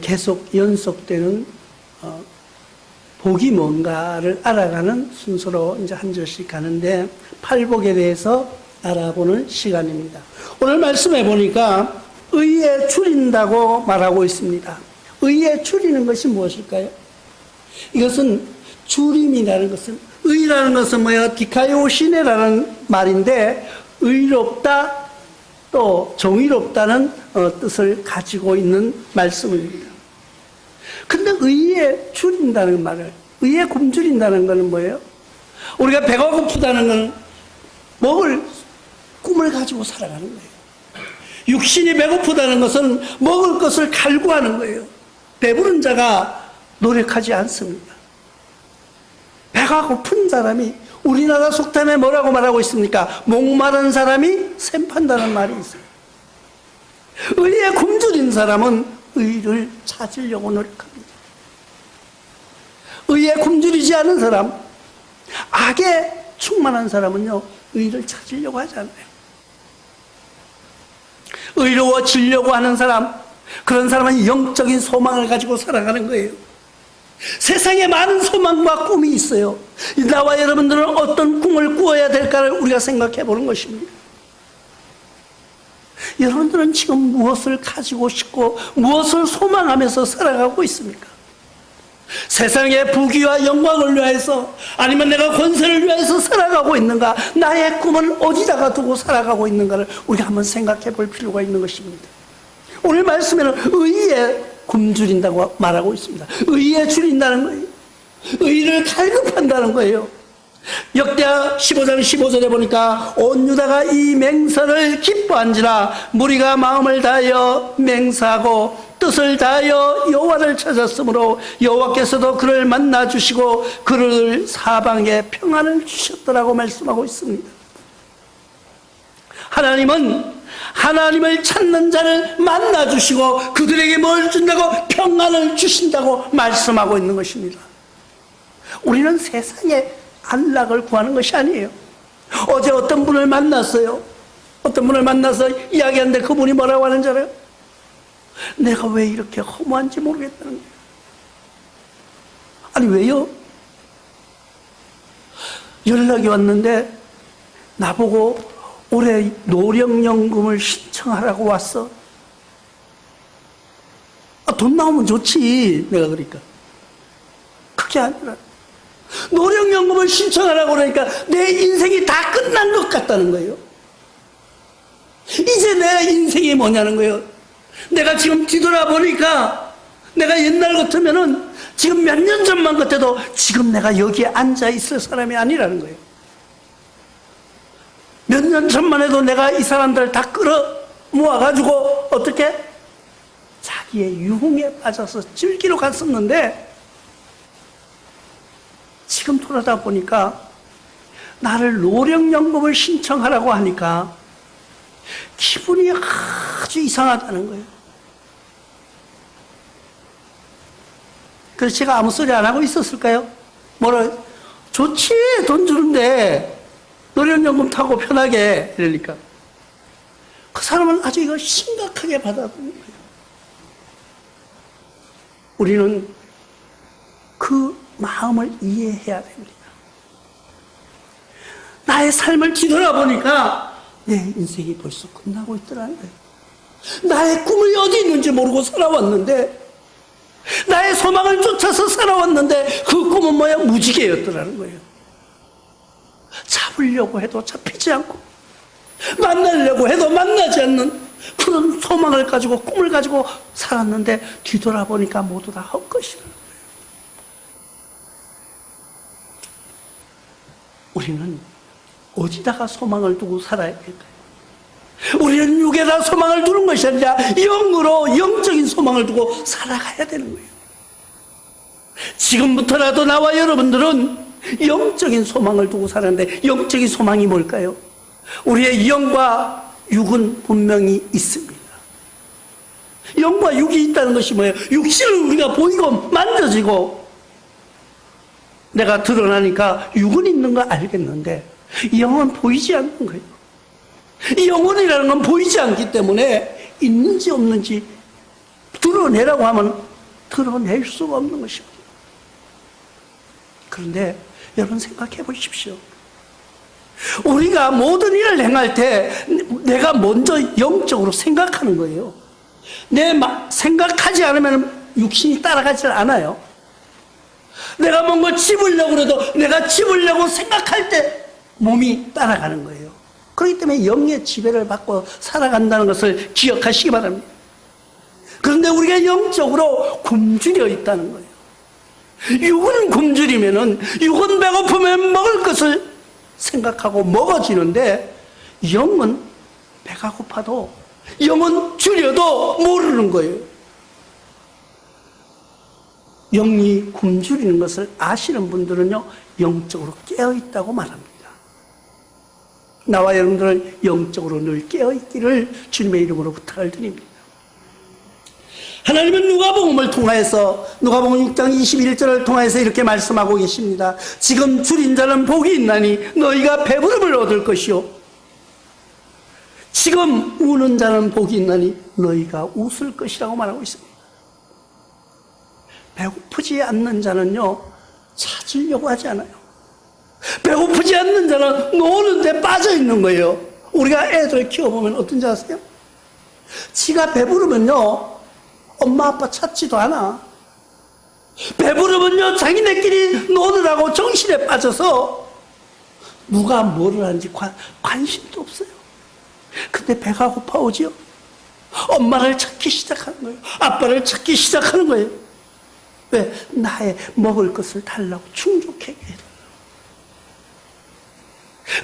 계속 연속되는 복이 뭔가를 알아가는 순서로 이제 한 절씩 가는데 팔복에 대해서 알아보는 시간입니다. 오늘 말씀해 보니까 의에 줄인다고 말하고 있습니다. 의에 줄이는 것이 무엇일까요? 이것은 줄임이라는 것은, 의라는 것은 뭐예요? 디카이오시네라는 말인데 의롭다 또 정의롭다는 뜻을 가지고 있는 말씀입니다. 근데 의에 줄인다는 말을, 의에 굶주린다는 것은 뭐예요? 우리가 배가 고프다는 것은 먹을 꿈을 가지고 살아가는 거예요. 육신이 배고프다는 것은 먹을 것을 갈구하는 거예요. 배부른 자가 노력하지 않습니다. 배가 고픈 사람이, 우리나라 속담에 뭐라고 말하고 있습니까? 목마른 사람이 샘 판다는 말이 있어요. 의에 굶주린 사람은 의를 찾으려고 노력합니다. 의에 굶주리지 않은 사람, 악에 충만한 사람은요, 의를 찾으려고 하지 않아요. 의로워지려고 하는 사람, 그런 사람은 영적인 소망을 가지고 살아가는 거예요. 세상에 많은 소망과 꿈이 있어요. 나와 여러분들은 어떤 꿈을 꾸어야 될까를 우리가 생각해 보는 것입니다. 여러분들은 지금 무엇을 가지고 싶고 무엇을 소망하면서 살아가고 있습니까? 세상의 부귀와 영광을 위해서, 아니면 내가 권세를 위해서 살아가고 있는가? 나의 꿈은 어디다가 두고 살아가고 있는가를 우리가 한번 생각해 볼 필요가 있는 것입니다. 오늘 말씀에는 의에 굶주린다고 말하고 있습니다. 의에 줄인다는 거예요. 의를 갈급한다는 거예요. 역대하 15장 15절에 보니까 온 유다가 이 맹세를 기뻐한지라 무리가 마음을 다하여 맹세하고 뜻을 다하여 여호와를 찾았으므로 여호와께서도 그를 만나 주시고 그를 사방에 평안을 주셨더라고 말씀하고 있습니다. 하나님은 하나님을 찾는 자를 만나 주시고 그들에게 뭘 준다고? 평안을 주신다고 말씀하고 있는 것입니다. 우리는 세상에 안락을 구하는 것이 아니에요. 어제 어떤 분을 만났어요. 어떤 분을 만나서 이야기하는데 그분이 뭐라고 하는지 알아요? 내가 왜 이렇게 허무한지 모르겠다는 거예요. 아니 왜요? 연락이 왔는데 나보고 올해 노령연금을 신청하라고 왔어. 돈 나오면 좋지. 내가 그러니까 그게 아니라 노령연금을 신청하라고 그러니까 내 인생이 다 끝난 것 같다는 거예요. 이제 내 인생이 뭐냐는 거예요. 내가 지금 뒤돌아보니까 내가 옛날 같으면은 지금 몇 년 전만 같아도 지금 내가 여기에 앉아 있을 사람이 아니라는 거예요. 몇 년 전만 해도 내가 이 사람들 다 끌어 모아가지고 어떻게? 자기의 유흥에 빠져서 즐기러 갔었는데 지금 돌아다 보니까 나를 노령연금을 신청하라고 하니까 기분이 아주 이상하다는 거예요. 그래서 제가 아무 소리 안 하고 있었을까요? 뭐라, 좋지, 돈 주는데 노령연금 타고 편하게 이러니까 그 사람은 아주 이걸 심각하게 받아들이는 거예요. 우리는 그 마음을 이해해야 됩니다. 나의 삶을 뒤돌아보니까 내 인생이 벌써 끝나고 있더라는 거예요. 나의 꿈이 어디 있는지 모르고 살아왔는데, 나의 소망을 쫓아서 살아왔는데 그 꿈은 뭐야? 무지개였더라는 거예요. 잡으려고 해도 잡히지 않고 만나려고 해도 만나지 않는 그런 소망을 가지고 꿈을 가지고 살았는데 뒤돌아보니까 모두 다 헛것이라는 거예요. 우리는 어디다가 소망을 두고 살아야 될까요? 우리는 육에다 소망을 두는 것이 아니라 영으로 영적인 소망을 두고 살아가야 되는 거예요. 지금부터라도 나와 여러분들은 영적인 소망을 두고 사는데 영적인 소망이 뭘까요? 우리의 영과 육은 분명히 있습니다. 영과 육이 있다는 것이 뭐예요? 육신을 우리가 보이고 만져지고 내가 드러나니까 육은 있는 거 알겠는데 영은 보이지 않는 거예요. 이 영혼이라는 건 보이지 않기 때문에 있는지 없는지 드러내라고 하면 드러낼 수가 없는 것입니다. 그런데 여러분 생각해 보십시오. 우리가 모든 일을 행할 때 내가 먼저 영적으로 생각하는 거예요. 생각하지 않으면 육신이 따라가질 않아요. 내가 뭔가 집으려고 해도 내가 집으려고 생각할 때 몸이 따라가는 거예요. 그렇기 때문에 영의 지배를 받고 살아간다는 것을 기억하시기 바랍니다. 그런데 우리가 영적으로 굶주려 있다는 거예요. 육은 굶주리면은, 육은 배고프면 먹을 것을 생각하고 먹어지는데, 영은 배가 고파도, 영은 줄여도 모르는 거예요. 영이 굶주리는 것을 아시는 분들은요, 영적으로 깨어있다고 말합니다. 나와 여러분들은 영적으로 늘 깨어있기를 주님의 이름으로 부탁을 드립니다. 하나님은 누가복음을 통하여서, 누가복음 6장 21절을 통하여서 이렇게 말씀하고 계십니다. 지금 줄인 자는 복이 있나니 너희가 배부름을 얻을 것이요, 지금 우는 자는 복이 있나니 너희가 웃을 것이라고 말하고 있습니다. 배고프지 않는 자는요, 찾으려고 하지 않아요. 배고프지 않는 자는 노는 데 빠져 있는 거예요. 우리가 애들 키워보면 어떤지 아세요? 지가 배부르면요, 엄마 아빠 찾지도 않아. 배부르면요, 자기네끼리 노느라고 정신에 빠져서 누가 뭐를 하는지 관심도 없어요. 근데 배가 고파오지요? 엄마를 찾기 시작하는 거예요. 아빠를 찾기 시작하는 거예요. 왜? 나의 먹을 것을 달라고 충족하게 해요.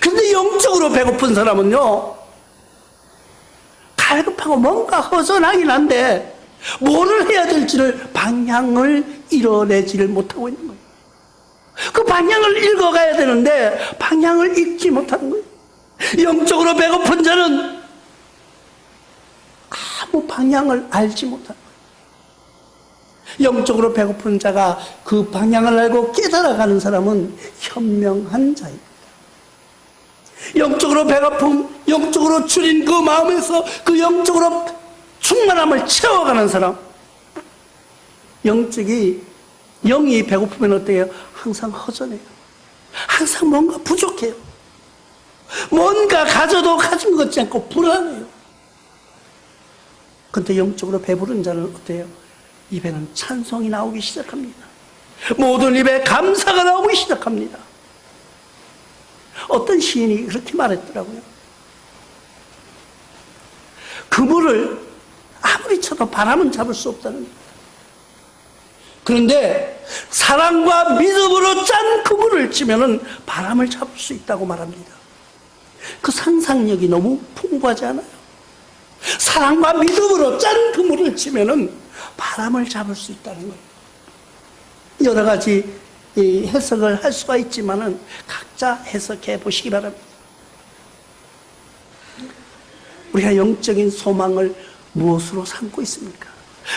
근데 영적으로 배고픈 사람은요, 갈급하고 뭔가 허전하긴 한데 뭐를 해야 될지를 방향을 이뤄내지를 못하고 있는 거예요. 그 방향을 읽어가야 되는데 방향을 읽지 못하는 거예요. 영적으로 배고픈 자는 아무 방향을 알지 못하는 거예요. 영적으로 배고픈 자가 그 방향을 알고 깨달아가는 사람은 현명한 자입니다. 영적으로 배고픔, 영적으로 줄인 그 마음에서 그 영적으로 충만함을 채워가는 사람, 영이 배고프면 어때요? 항상 허전해요. 항상 뭔가 부족해요. 뭔가 가져도 가진 것 같지 않고 불안해요. 그런데 영적으로 배부른 자는 어때요? 입에는 찬송이 나오기 시작합니다. 모든 입에 감사가 나오기 시작합니다. 어떤 시인이 그렇게 말했더라고요. 그물을 아무리 쳐도 바람은 잡을 수 없다는 거예요. 그런데 사랑과 믿음으로 짠 그물을 치면은 바람을 잡을 수 있다고 말합니다. 그 상상력이 너무 풍부하지 않아요? 사랑과 믿음으로 짠 그물을 치면은 바람을 잡을 수 있다는 거예요. 여러 가지 해석을 할 수가 있지만은 각자 해석해 보시기 바랍니다. 우리가 영적인 소망을 무엇으로 삼고 있습니까?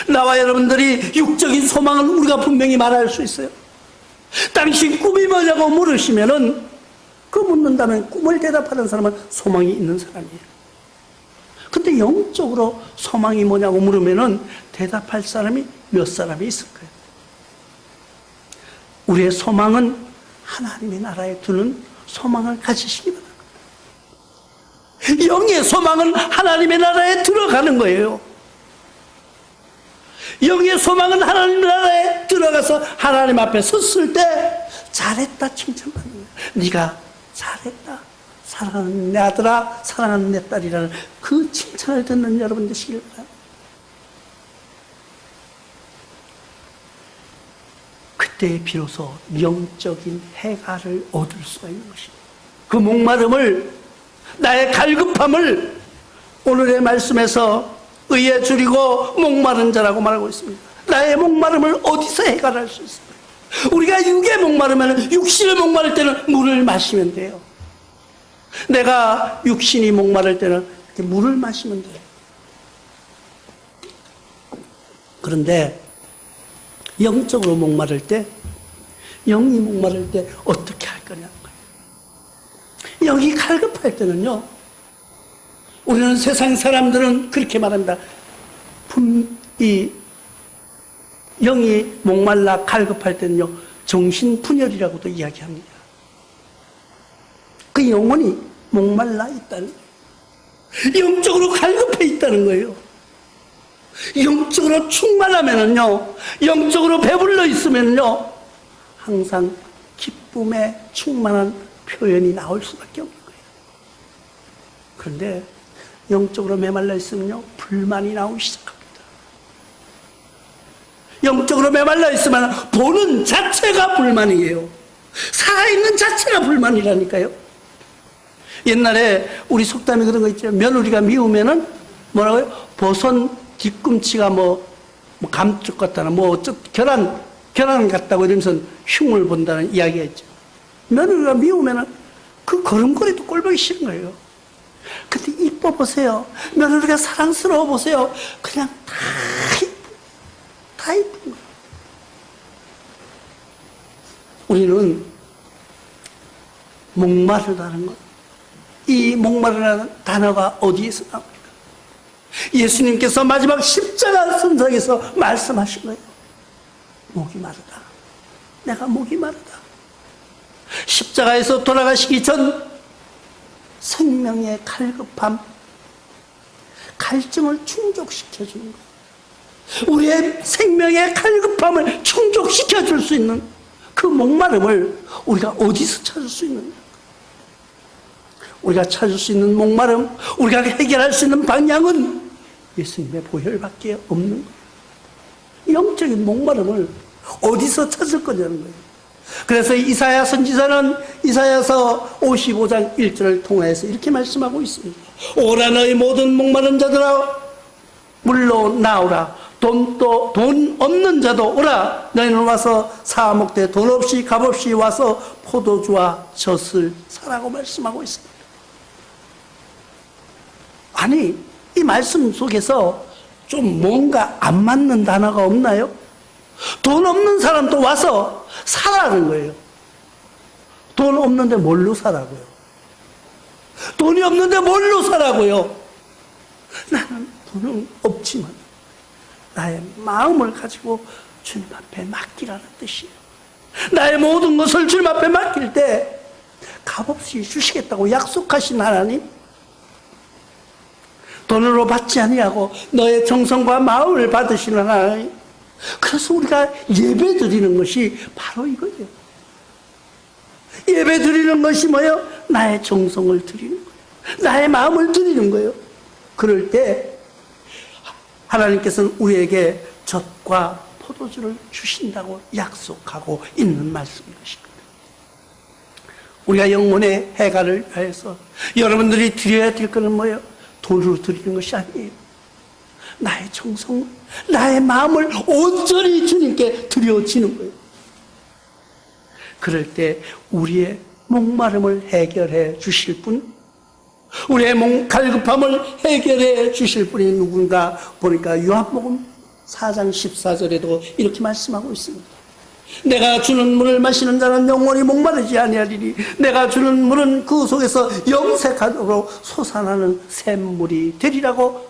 나와 여러분들이 육적인 소망을 우리가 분명히 말할 수 있어요. 당신 꿈이 뭐냐고 물으시면은, 그 묻는다면 꿈을 대답하는 사람은 소망이 있는 사람이에요. 근데 영적으로 소망이 뭐냐고 물으면은 대답할 사람이 몇 사람이 있을까요? 우리의 소망은 하나님의 나라에 두는 소망을 가지시기 바랍니다. 영의 소망은 하나님의 나라에 들어가는 거예요. 영의 소망은 하나님 나라에 들어가서 하나님 앞에 섰을 때 잘했다 칭찬받는 거예요. 네가 잘했다, 사랑하는 내 아들아, 사랑하는 내 딸이라는 그 칭찬을 듣는 여러분 되시길 바랍니다. 그때 비로소 영적인 해가를 얻을 수가 있는 것입니다. 그 목마름을, 나의 갈급함을 오늘의 말씀에서 의에 줄이고 목마른 자라고 말하고 있습니다. 나의 목마름을 어디서 해결할 수 있습니까? 우리가 육에 목마르면, 육신에 목마를 때는 물을 마시면 돼요. 내가 육신이 목마를 때는 이렇게 물을 마시면 돼요. 그런데 영적으로 목마를 때, 영이 목마를 때 어떻게 할 거냐는 거예요. 영이 갈급할 때는요, 우리는 세상 사람들은 그렇게 말합니다. 영이 목말라 갈급할 때는요, 정신분열이라고도 이야기합니다. 그 영혼이 목말라 있다는 거예요. 영적으로 갈급해 있다는 거예요. 영적으로 충만하면은요, 영적으로 배불러 있으면요, 항상 기쁨에 충만한 표현이 나올 수밖에 없는 거예요. 그런데 영적으로 메말라 있으면요, 불만이 나오기 시작합니다. 영적으로 메말라 있으면 보는 자체가 불만이에요. 살아있는 자체가 불만이라니까요. 옛날에 우리 속담에 그런 거 있죠. 며느리가 미우면은 뭐라고요? 보선 뒤꿈치가 감쪽 같다나 계란 같다고 이러면서 흉을 본다는 이야기가 있죠. 며느리가 미우면은 그 걸음걸이도 꼴보기 싫은 거예요. 근데 이뻐 보세요. 며느리가 사랑스러워 보세요. 그냥 다 이쁜 거예요. 우리는 목마르다는 것. 이 목마르다는 단어가 어디에서 나옵니까? 예수님께서 마지막 십자가 선상에서 말씀하신 거예요. 목이 마르다. 내가 목이 마르다. 십자가에서 돌아가시기 전 생명의 갈급함, 갈증을 충족시켜주는 거예요. 우리의 생명의 갈급함을 충족시켜줄 수 있는 그 목마름을 우리가 어디서 찾을 수 있느냐? 우리가 찾을 수 있는 목마름, 우리가 해결할 수 있는 방향은 예수님의 보혈밖에 없는 거예요. 영적인 목마름을 어디서 찾을 거냐는 거예요. 그래서 이사야 선지자는 이사야서 55장 1절을 통해서 이렇게 말씀하고 있습니다. 오라 너희 모든 목마른 자들아 물로 나오라. 돈 없는 자도 오라. 너희는 와서 사목대 돈 없이 값 없이 와서 포도주와 젖을 사라고 말씀하고 있습니다. 아니, 이 말씀 속에서 좀 뭔가 안 맞는 단어가 없나요? 돈 없는 사람도 와서 사라는 거예요. 돈 없는데 뭘로 사라고요? 돈이 없는데 뭘로 사라고요? 나는 돈은 없지만 나의 마음을 가지고 주님 앞에 맡기라는 뜻이에요. 나의 모든 것을 주님 앞에 맡길 때 값없이 주시겠다고 약속하신 하나님, 돈으로 받지 아니하고 너의 정성과 마음을 받으시는 하나님. 그래서 우리가 예배 드리는 것이 바로 이거예요. 예배 드리는 것이 뭐예요? 나의 정성을 드리는 거예요. 나의 마음을 드리는 거예요. 그럴 때 하나님께서는 우리에게 젖과 포도주를 주신다고 약속하고 있는 말씀인 것입니다. 우리가 영혼의 해가를 위해서 여러분들이 드려야 될 것은 뭐예요? 돈으로 드리는 것이 아니에요. 나의 정성, 나의 마음을 온전히 주님께 드려지는 거예요. 그럴 때 우리의 목마름을 해결해 주실 분, 우리의 갈급함을 해결해 주실 분이 누군가 보니까 요한복음 4장 14절에도 이렇게 말씀하고 있습니다. 내가 주는 물을 마시는 자는 영원히 목마르지 아니하리니 내가 주는 물은 그 속에서 영생하도록 솟아나는 샘물이 되리라고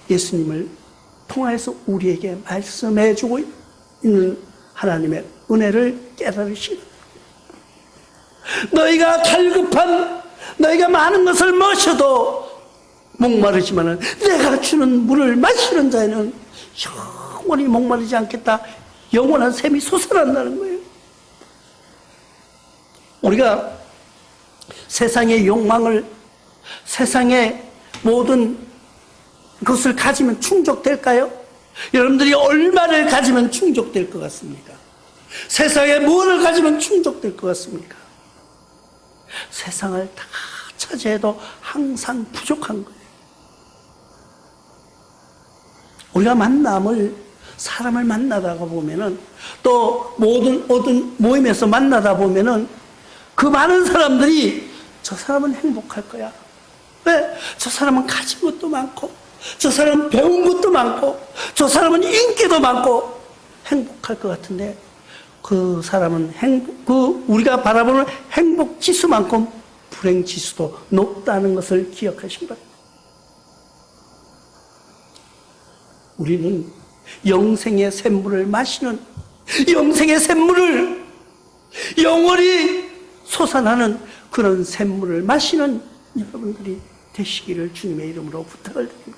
예수님을 통해서 우리에게 말씀해 주고 있는 하나님의 은혜를 깨달으시는, 너희가 갈급한, 너희가 많은 것을 마셔도 목마르지만은 내가 주는 물을 마시는 자에는 영원히 목마르지 않겠다. 영원한 샘이 솟아난다는 거예요. 우리가 세상의 욕망을, 세상의 모든 것을 가지면 충족될까요? 여러분들이 얼마를 가지면 충족될 것 같습니까? 세상에 무엇을 가지면 충족될 것 같습니까? 세상을 다 차지해도 항상 부족한 거예요. 우리가 사람을 만나다가 보면은, 또 어떤 모임에서 만나다 보면은 그 많은 사람들이 저 사람은 행복할 거야. 왜? 저 사람은 가진 것도 많고, 저 사람은 배운 것도 많고, 저 사람은 인기도 많고 행복할 것 같은데, 그 사람은 우리가 바라보는 행복 지수만큼 불행 지수도 높다는 것을 기억하신 거예요. 우리는 영생의 샘물을 마시는, 영생의 샘물을 영원히 솟아나는 그런 샘물을 마시는 여러분들이 되시기를 주님의 이름으로 부탁을 드립니다.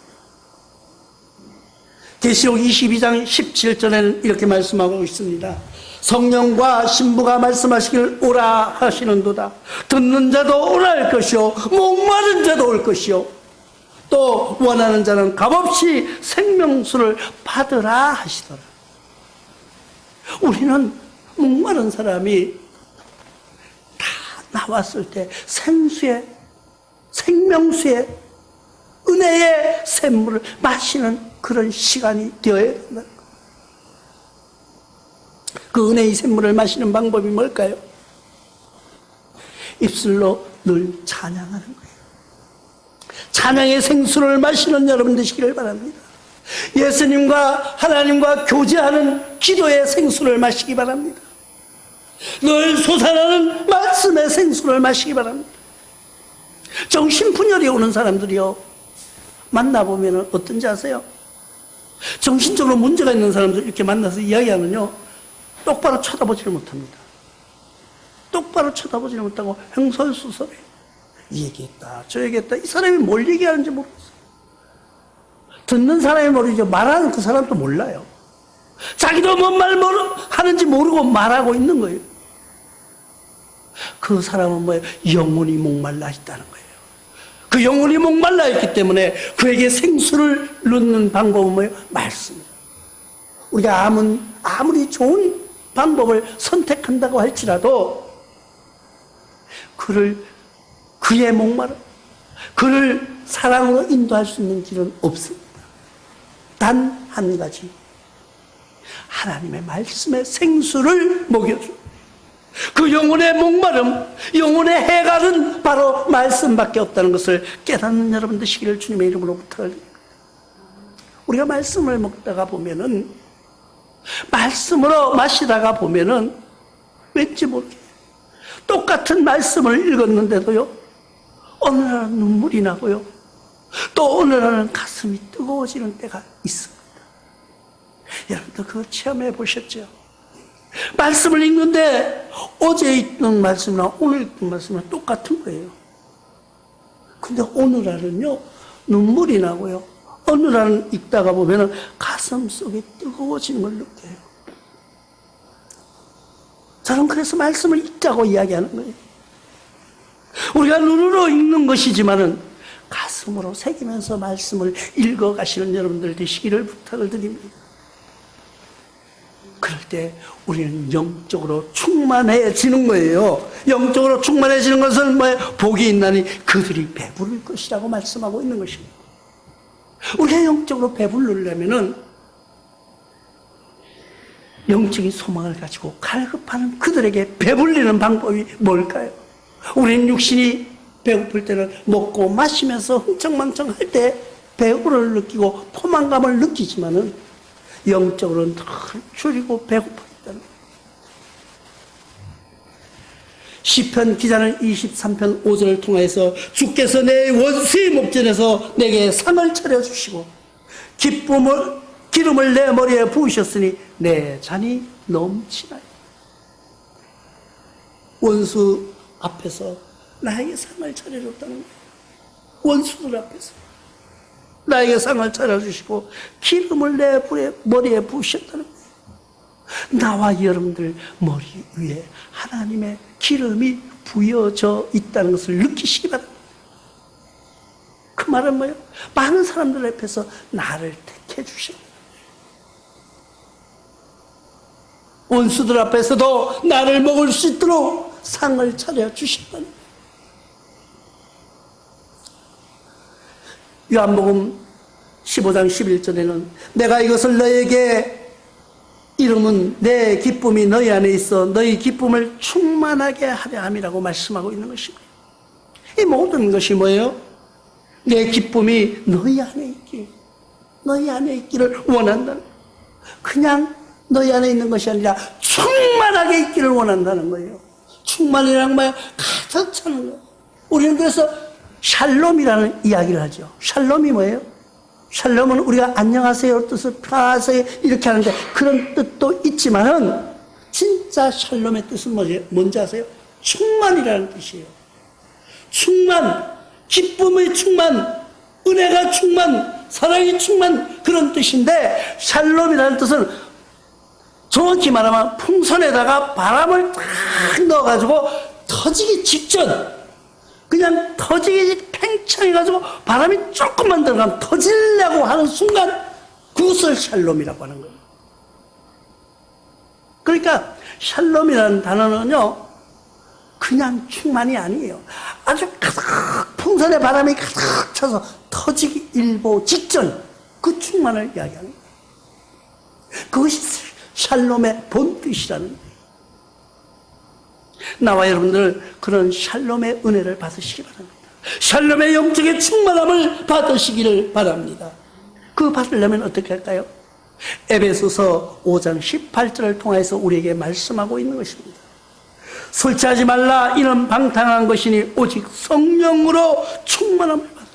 계시록 22장 17절에는 이렇게 말씀하고 있습니다. 성령과 신부가 말씀하시길 오라 하시는도다. 듣는 자도 오라 할 것이요 목마른 자도 올 것이요 또 원하는 자는 값없이 생명수를 받으라 하시더라. 우리는 목마른 사람이 다 나왔을 때 생수의, 생명수의, 은혜의 샘물을 마시는 그런 시간이 되어야 된다. 그 은혜의 샘물을 마시는 방법이 뭘까요? 입술로 늘 찬양하는 거예요. 찬양의 생수를 마시는 여러분 되시기를 바랍니다. 예수님과 하나님과 교제하는 기도의 생수를 마시기 바랍니다. 늘 솟아나는 말씀의 생수를 마시기 바랍니다. 정신분열이 오는 사람들이요, 만나보면 어떤지 아세요? 정신적으로 문제가 있는 사람들 이렇게 만나서 이야기하면요, 똑바로 쳐다보지를 못합니다. 똑바로 쳐다보지를 못하고 횡설수설해. 이 얘기했다, 저 얘기했다. 이 사람이 뭘 얘기하는지 모르겠어요. 듣는 사람이 모르죠. 말하는 그 사람도 몰라요. 자기도 뭔 말 하는지 모르고 말하고 있는 거예요. 그 사람은 뭐예요? 영혼이 목말라 있다는 거예요. 그 영혼이 목말라 있기 때문에 그에게 생수를 넣는 방법은 뭐예요? 말씀이에요. 우리가 아무리 좋은 방법을 선택한다고 할지라도 그의 목마름, 그를 사랑으로 인도할 수 있는 길은 없습니다. 단 한 가지, 하나님의 말씀의 생수를 먹여줘. 그 영혼의 목마름, 영혼의 해갈은 바로 말씀밖에 없다는 것을 깨닫는 여러분 되시기를 주님의 이름으로 부탁을 드립니다. 우리가 말씀을 먹다가 보면은, 말씀으로 마시다가 보면은 왠지 모르게 똑같은 말씀을 읽었는데도요, 어느 날은 눈물이 나고요, 또 어느 날은 가슴이 뜨거워지는 때가 있습니다. 여러분들 그거 체험해 보셨죠? 말씀을 읽는데 어제 읽던 말씀이나 오늘 읽던 말씀이나 똑같은 거예요. 근데 어느 날은요, 눈물이 나고요, 어느 날은 읽다가 보면은 가슴 속에 뜨거워지는 걸 느껴요. 저는 그래서 말씀을 읽자고 이야기하는 거예요. 우리가 눈으로 읽는 것이지만은 가슴으로 새기면서 말씀을 읽어가시는 여러분들 되시기를 부탁을 드립니다. 그럴 때 우리는 영적으로 충만해지는 거예요. 영적으로 충만해지는 것은 뭐예요? 복이 있나니 그들이 배부를 것이라고 말씀하고 있는 것입니다. 우리가 영적으로 배부르려면은 영적인 소망을 가지고 갈급하는 그들에게 배불리는 방법이 뭘까요? 우리는 육신이 배고플 때는 먹고 마시면서 흥청망청 할 때 배고를 느끼고 포만감을 느끼지만은 영적으로는 늘 줄이고 배고파 있다는 거예요. 시편 기자는 23편 5절을 통해서 주께서 내 원수의 목전에서 내게 상을 차려주시고 기름을 내 머리에 부으셨으니 내 잔이 넘치나요. 원수 앞에서 나에게 상을 차려줬다는 거예요. 원수들 앞에서 나에게 상을 차려주시고 기름을 내 머리에 부으셨다는 거예요. 나와 여러분들 머리 위에 하나님의 기름이 부여져 있다는 것을 느끼시기 바랍니다. 그 말은 뭐예요? 많은 사람들 앞에서 나를 택해 주셨다. 원수들 앞에서도 나를 먹을 수 있도록 상을 차려주셨다는 거예요. 요한복음 15장 11절에는 내가 이것을 너에게 이름은 내 기쁨이 너희 안에 있어 너희 기쁨을 충만하게 하려 함이라고 말씀하고 있는 것입니다. 이 모든 것이 뭐예요? 내 기쁨이 너희 안에 있기를 원한다는, 그냥 너희 안에 있는 것이 아니라 충만하게 있기를 원한다는 거예요. 충만이란 뭐예요? 가득 차는 거예요. 우리는 그래서 샬롬이라는 이야기를 하죠. 샬롬이 뭐예요? 샬롬은 우리가 안녕하세요 뜻을 편하세요 이렇게 하는데 그런 뜻도 있지만은 진짜 샬롬의 뜻은 뭔지 아세요? 충만이라는 뜻이에요. 충만, 기쁨의 충만, 은혜가 충만, 사랑이 충만 그런 뜻인데 샬롬이라는 뜻은 정확히 말하면 풍선에다가 바람을 딱 넣어가지고 터지기 직전 그냥 터지기 팽창해가지고 바람이 조금만 들어가면 터지려고 하는 순간 그것을 샬롬이라고 하는 거예요. 그러니까 샬롬이라는 단어는요 그냥 충만이 아니에요. 아주 가득 풍선에 바람이 가득 차서 터지기 일보 직전 그 충만을 이야기하는 거예요. 그것이 샬롬의 본뜻이라는 거예요. 나와 여러분들 그런 샬롬의 은혜를 받으시기 바랍니다. 샬롬의 영적인 충만함을 받으시기를 바랍니다. 그거 받으려면 어떻게 할까요? 에베소서 5장 18절을 통해서 우리에게 말씀하고 있는 것입니다. 술 취하지 말라 이는 방탕한 것이니 오직 성령으로 충만함을 받으라.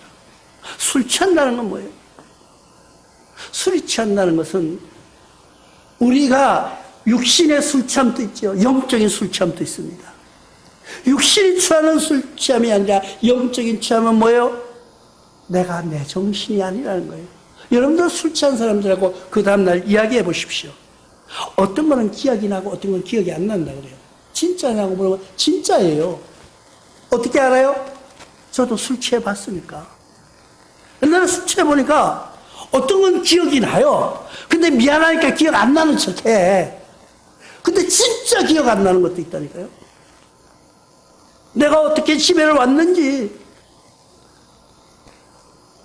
술 취한다는 건 뭐예요? 술이 취한다는 것은 우리가 육신의 술 취함도 있죠. 영적인 술 취함도 있습니다. 육신이 취하는 술 취함이 아니라 영적인 취함은 뭐예요? 내가 내 정신이 아니라는 거예요. 여러분들 술 취한 사람들하고 그 다음날 이야기해 보십시오. 어떤 거는 기억이 나고 어떤 건 기억이 안 난다 그래요. 진짜냐고 물어보면 진짜예요. 어떻게 알아요? 저도 술 취해 봤으니까. 옛날에 술 취해 보니까 어떤 건 기억이 나요. 근데 미안하니까 기억 안 나는 척 해. 근데 진짜 기억 안 나는 것도 있다니까요. 내가 어떻게 집에를 왔는지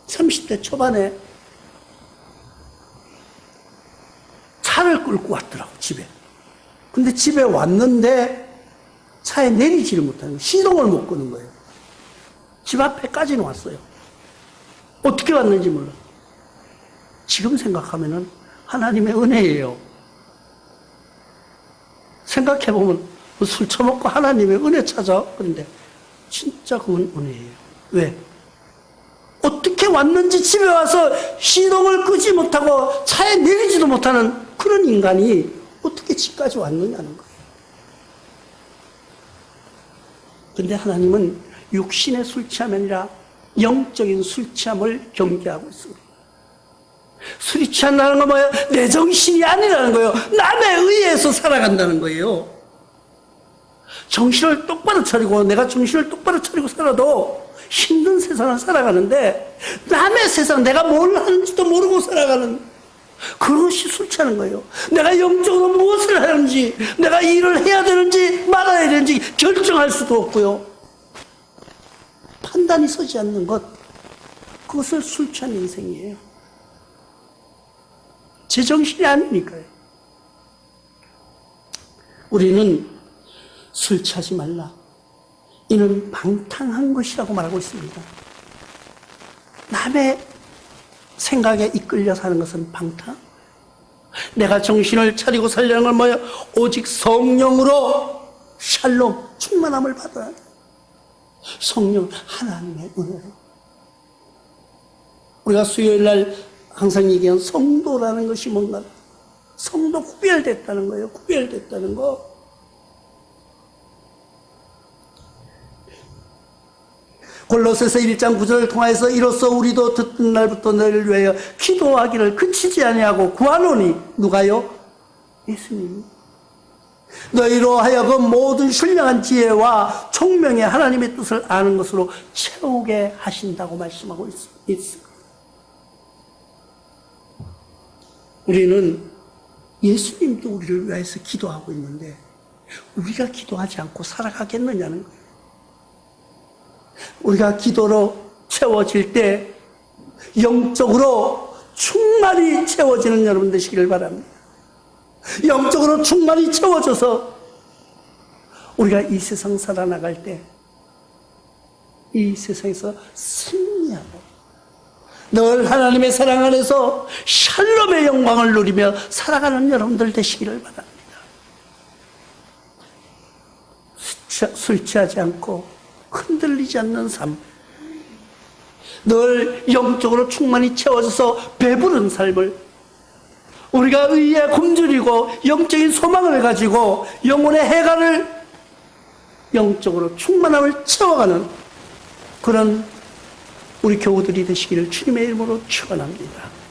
30대 초반에 차를 끌고 왔더라고 집에. 근데 집에 왔는데 차에 내리지를 못하는 거예요. 시동을 못 끄는 거예요. 집 앞에까지는 왔어요. 어떻게 왔는지 몰라. 지금 생각하면은 하나님의 은혜예요. 생각해보면 술 처먹고 하나님의 은혜 찾아. 그런데 진짜 그건 은혜예요. 왜? 어떻게 왔는지 집에 와서 시동을 끄지 못하고 차에 내리지도 못하는 그런 인간이 어떻게 집까지 왔느냐는 거예요. 근데 하나님은 육신의 술 취함이 아니라 영적인 술 취함을 경계하고 있습니다. 술이 취한다는 건 뭐예요? 내 정신이 아니라는 거예요. 남에 의해서 살아간다는 거예요. 정신을 똑바로 차리고 내가 정신을 똑바로 차리고 살아도 힘든 세상을 살아가는데 남의 세상 내가 뭘 하는지도 모르고 살아가는 그것이 술 취하는 거예요. 내가 영적으로 무엇을 하는지 내가 일을 해야 되는지 말아야 되는지 결정할 수도 없고요. 판단이 서지 않는 것 그것을 술 취한 인생이에요. 제정신이 아니니까요. 우리는 술 취하지 말라. 이는 방탕한 것이라고 말하고 있습니다. 남의 생각에 이끌려 사는 것은 방탕. 내가 정신을 차리고 살려는 건 뭐예요? 오직 성령으로 샬롬, 충만함을 받아야 돼. 성령, 하나님의 은혜로. 우리가 수요일 날 항상 얘기한 성도라는 것이 뭔가? 성도 구별됐다는 거예요. 구별됐다는 거. 골로새서 1장 9절을 통해서 이로써 우리도 듣는 날부터 너희를 위하여 기도하기를 그치지 아니하고 구하노니 누가요? 예수님이. 너희로 하여금 모든 신령한 지혜와 총명의 하나님의 뜻을 아는 것으로 채우게 하신다고 말씀하고 있습니다. 우리는 예수님도 우리를 위해서 기도하고 있는데 우리가 기도하지 않고 살아가겠느냐는 거예요. 우리가 기도로 채워질 때 영적으로 충만히 채워지는 여러분 되시기를 바랍니다. 영적으로 충만히 채워져서 우리가 이 세상 살아나갈 때 이 세상에서 승리하고 늘 하나님의 사랑 안에서 샬롬의 영광을 누리며 살아가는 여러분들 되시기를 바랍니다. 술 취하지 않고 흔들리지 않는 삶, 늘 영적으로 충만히 채워져서 배부른 삶을, 우리가 의에 굶주리고 영적인 소망을 가지고 영혼의 해가를 영적으로 충만함을 채워가는 그런 우리 교우들이 되시기를 주님의 이름으로 축원합니다.